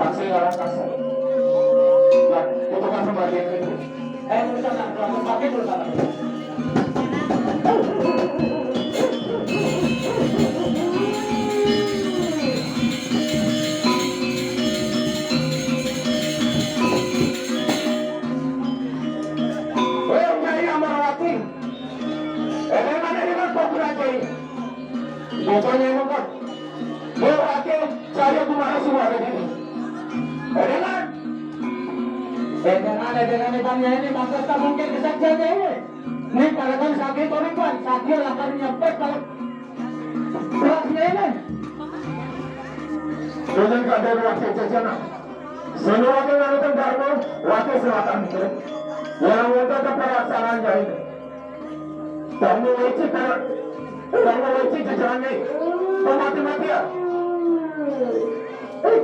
pasti orang kasar. Nah, itu kan pembagian itu. Urusan pakai dulu sana. Pokoknya ini kan, berarti saya kemana semua ada ini. Dengan ikannya ini maka tak mungkin kesaksiannya ini. Ini kalau kan sakit orang kan, sakit akan nyampe kalau beratnya ini. Jangan ada wakil jajanan. Semua dengan itu darmo wakil selatan itu. Yang untuk keperasaan ini. Kamu wajib kamu wajib jajarannya. Mati-mati ya.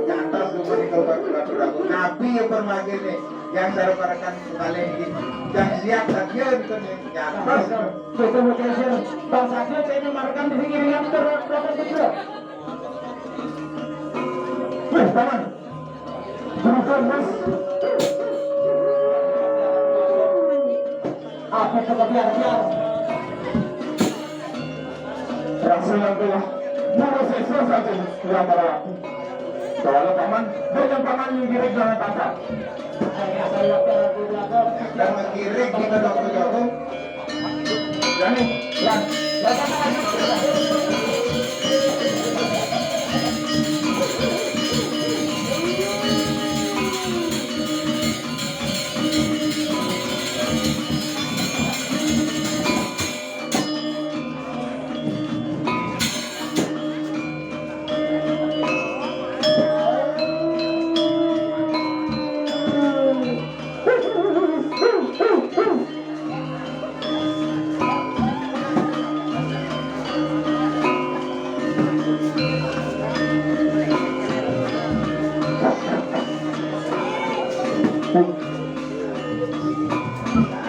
Cantos lumani kalkulator nabi yang bermain nih yang daripada paling yang siap saja itu nih cantos kita mau kasih bang saja saya memarkan di sini yang terlalu kecil. Taman bukan mas apa itu biar Rasulullah mau seksual saja yang merawat. Soalnya paman, banyak paman yang giring jangan tangkap. dan mengiring kita dokter. Jadi,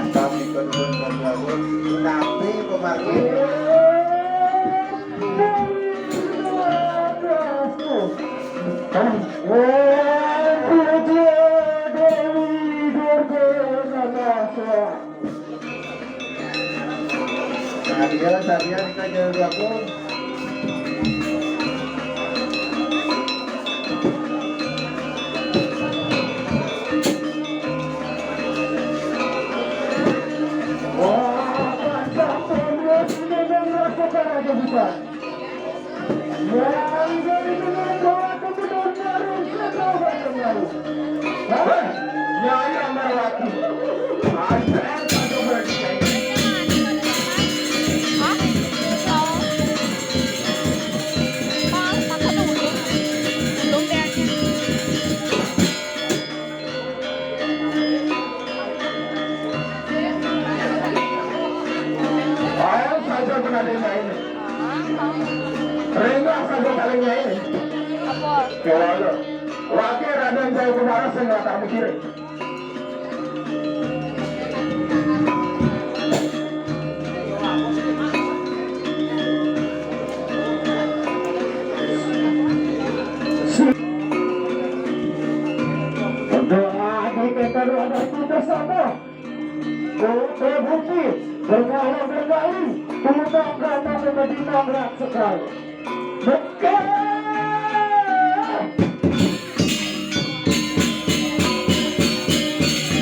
Kami kedua nabi pemakai Sadia kita jadi aku. Nyai Amarwati. Ayo saja penadanya ini. Rengga saja palingnya ini. Keluarga. Wakil Raden Jaya Kumara saya nggak tak mikirin. Doa kita doa kita sama. Terbukti berkali berkali. Tuhan karena menjadi nabrak sekali.